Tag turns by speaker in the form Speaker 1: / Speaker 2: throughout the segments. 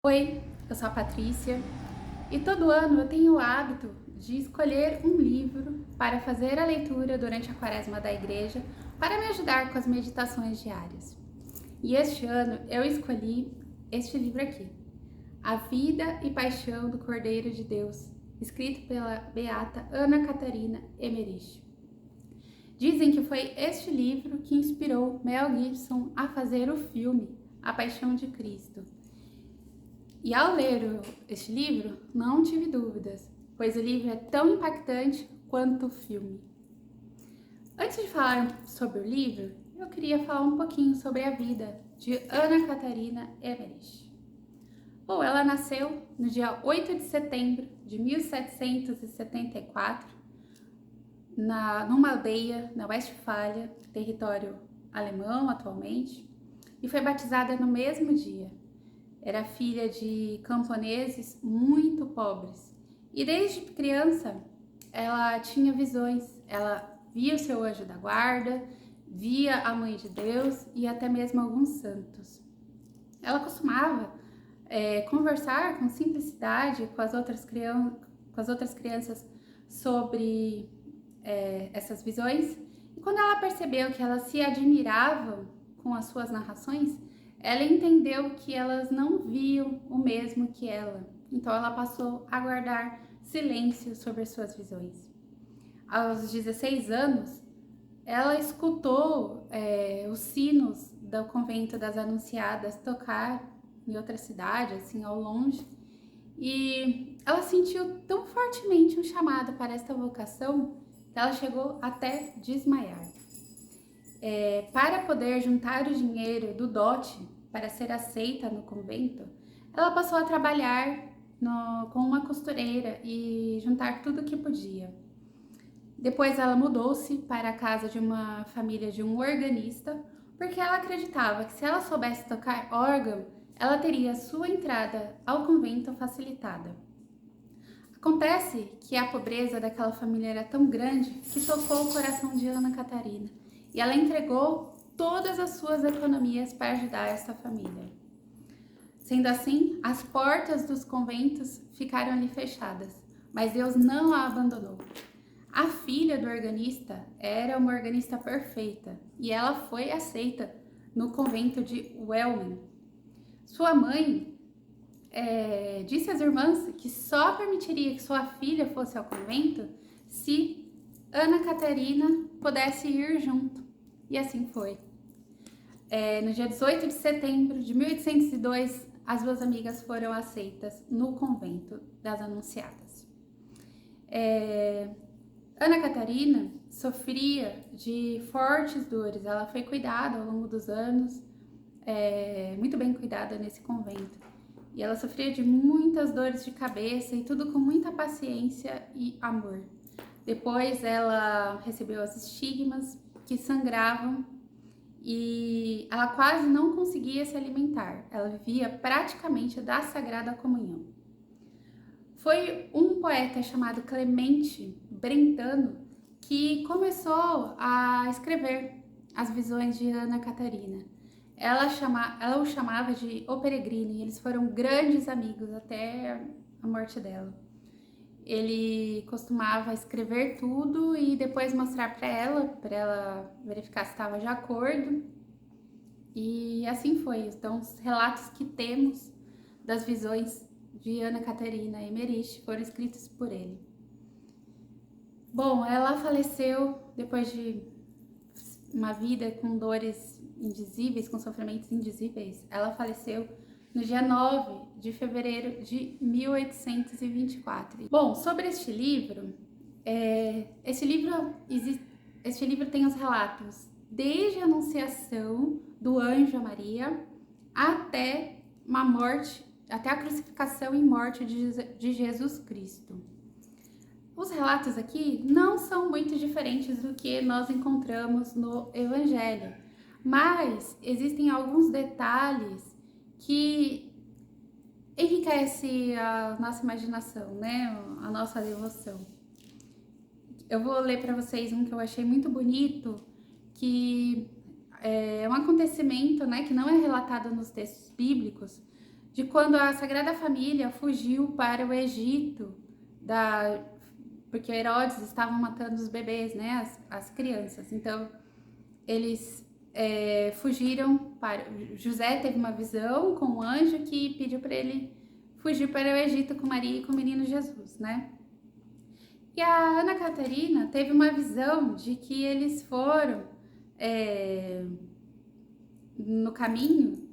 Speaker 1: Oi, eu sou a Patrícia e todo ano eu tenho o hábito de escolher um livro para fazer a leitura durante a quaresma da igreja para me ajudar com as meditações diárias. E este ano eu escolhi este livro aqui, A Vida e Paixão do Cordeiro de Deus, escrito pela beata Ana Catarina Emmerich. Dizem que foi este livro que inspirou Mel Gibson a fazer o filme A Paixão de Cristo. E ao ler este livro, não tive dúvidas, pois o livro é tão impactante quanto o filme. Antes de falar sobre o livro, eu queria falar um pouquinho sobre a vida de Ana Catarina Emmerich. Bom, ela nasceu no dia 8 de setembro de 1774, numa aldeia na Westfália, território alemão atualmente, e foi batizada no mesmo dia. Era filha de camponeses muito pobres. E desde criança, ela tinha visões. Ela via o seu anjo da guarda, via a Mãe de Deus e até mesmo alguns santos. Ela costumava conversar com simplicidade com as outras crianças sobre essas visões. E quando ela percebeu que elas se admiravam com as suas narrações, ela entendeu que elas não viam o mesmo que ela, então ela passou a guardar silêncio sobre as suas visões. Aos 16 anos, ela escutou os sinos do convento das Anunciadas tocar em outra cidade, assim, ao longe, e ela sentiu tão fortemente um chamado para esta vocação que ela chegou até desmaiar. Para poder juntar o dinheiro do dote para ser aceita no convento, ela passou a trabalhar com uma costureira e juntar tudo o que podia. Depois ela mudou-se para a casa de uma família de um organista, porque ela acreditava que se ela soubesse tocar órgão, ela teria sua entrada ao convento facilitada. Acontece que a pobreza daquela família era tão grande que tocou o coração de Ana Catarina e ela entregou todas as suas economias para ajudar esta família. Sendo assim, as portas dos conventos ficaram ali fechadas, mas Deus não a abandonou. A filha do organista era uma organista perfeita e ela foi aceita no convento de Welmen. Sua mãe disse às irmãs que só permitiria que sua filha fosse ao convento se Ana Catarina pudesse ir junto. E assim foi. No dia 18 de setembro de 1802, as duas amigas foram aceitas no convento das Anunciadas. Ana Catarina sofria de fortes dores. Ela foi cuidada ao longo dos anos, muito bem cuidada nesse convento. E ela sofria de muitas dores de cabeça e tudo com muita paciência e amor. Depois ela recebeu os estigmas que sangravam e ela quase não conseguia se alimentar. Ela vivia praticamente da Sagrada Comunhão. Foi um poeta chamado Clemente Brentano que começou a escrever as visões de Ana Catarina. Ela o chamava de O Peregrino e eles foram grandes amigos até a morte dela. Ele costumava escrever tudo e depois mostrar para ela verificar se estava de acordo. E assim foi. Então, os relatos que temos das visões de Ana Catarina Emmerich foram escritos por ele. Bom, ela faleceu depois de uma vida com dores indizíveis, com sofrimentos indizíveis. Ela faleceu no dia 9 de fevereiro de 1824. Bom, sobre este livro, este livro tem os relatos desde a anunciação do anjo a Maria até a crucificação e morte de Jesus Cristo. Os relatos aqui não são muito diferentes do que nós encontramos no Evangelho, mas existem alguns detalhes que enriquecem a nossa imaginação, né? A nossa devoção. Eu vou ler para vocês um que eu achei muito bonito, que é um acontecimento, né, que não é relatado nos textos bíblicos, de quando a Sagrada Família fugiu para o Egito, porque Herodes estava matando os bebês, né, as crianças. Então, eles fugiram para... José teve uma visão com um anjo que pediu para ele fugir para o Egito com Maria e com o menino Jesus, né? E a Ana Catarina teve uma visão de que eles foram no caminho,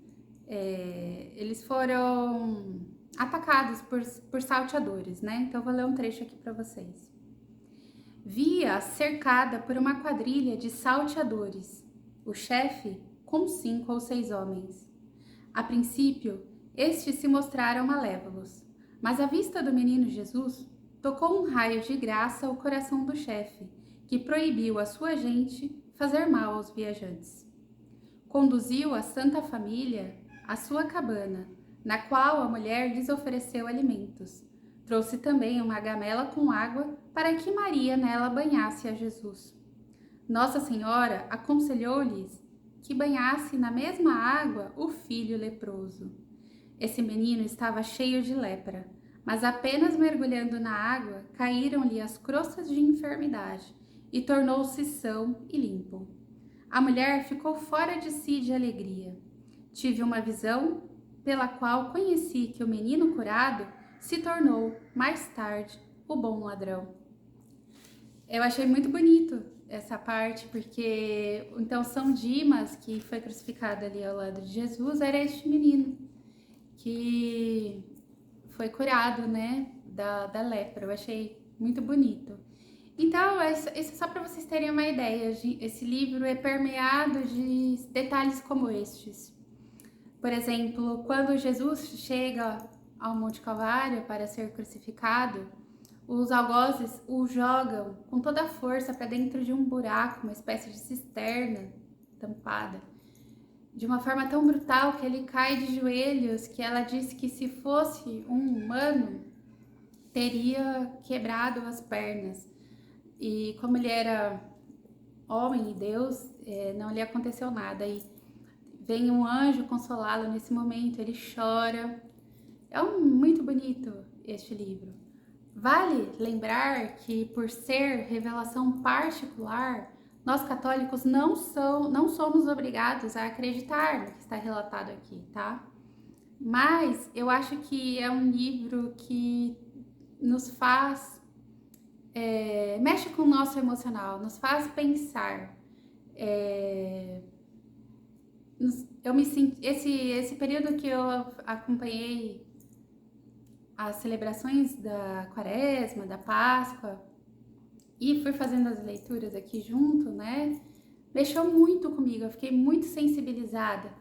Speaker 1: eles foram atacados por salteadores, né? Então, eu vou ler um trecho aqui para vocês. Via cercada por uma quadrilha de salteadores, o chefe com 5 ou 6 homens. A princípio, estes se mostraram malévolos, mas a vista do menino Jesus tocou um raio de graça ao coração do chefe, que proibiu a sua gente fazer mal aos viajantes. Conduziu a Santa Família à sua cabana, na qual a mulher lhes ofereceu alimentos. Trouxe também uma gamela com água para que Maria nela banhasse a Jesus. Nossa Senhora aconselhou-lhes que banhasse na mesma água o filho leproso. Esse menino estava cheio de lepra, mas apenas mergulhando na água, caíram-lhe as crostas de enfermidade e tornou-se são e limpo. A mulher ficou fora de si de alegria. Tive uma visão pela qual conheci que o menino curado se tornou, mais tarde, o bom ladrão. Eu achei muito bonito essa parte, porque então São Dimas, que foi crucificado ali ao lado de Jesus, era este menino que foi curado, né, da lepra. Eu achei muito bonito. Então, isso é só para vocês terem uma ideia. Esse livro é permeado de detalhes como estes. Por exemplo, quando Jesus chega ao Monte Calvário para ser crucificado, os algozes o jogam com toda a força para dentro de um buraco, uma espécie de cisterna tampada, de uma forma tão brutal que ele cai de joelhos, que ela disse que se fosse um humano, teria quebrado as pernas. E como ele era homem e Deus, não lhe aconteceu nada. E vem um anjo consolá-lo nesse momento, ele chora. É muito bonito este livro. Vale lembrar que, por ser revelação particular, nós católicos não somos obrigados a acreditar no que está relatado aqui, tá? Mas eu acho que é um livro que nos faz... mexe com o nosso emocional, nos faz pensar. Eu me senti... Esse período que eu acompanhei as celebrações da Quaresma, da Páscoa, e fui fazendo as leituras aqui junto, né? Mexeu muito comigo, eu fiquei muito sensibilizada.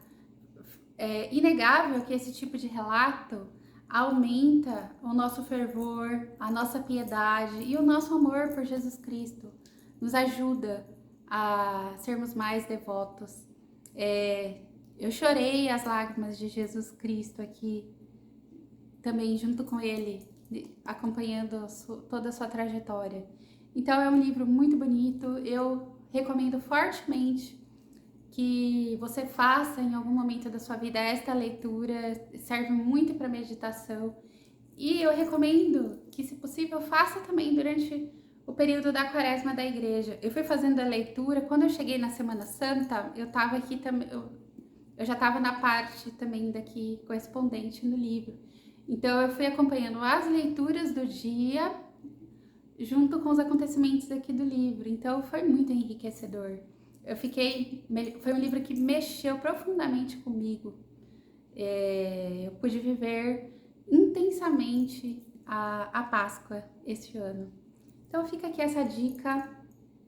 Speaker 1: É inegável que esse tipo de relato aumenta o nosso fervor, a nossa piedade e o nosso amor por Jesus Cristo. Nos ajuda a sermos mais devotos. Eu chorei as lágrimas de Jesus Cristo aqui, também junto com ele, acompanhando toda a sua trajetória. Então é um livro muito bonito, eu recomendo fortemente que você faça em algum momento da sua vida esta leitura, serve muito para meditação. E eu recomendo que, se possível, faça também durante o período da Quaresma da igreja. Eu fui fazendo a leitura, quando eu cheguei na Semana Santa, eu estava aqui também, eu já estava na parte também daqui correspondente no livro. Então eu fui acompanhando as leituras do dia junto com os acontecimentos aqui do livro. Então foi muito enriquecedor. Foi um livro que mexeu profundamente comigo. Eu pude viver intensamente a Páscoa este ano. Então fica aqui essa dica,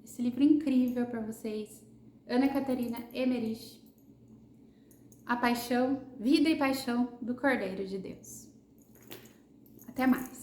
Speaker 1: esse livro incrível para vocês. Ana Catarina Emmerich, A Paixão, Vida e Paixão do Cordeiro de Deus. Até mais!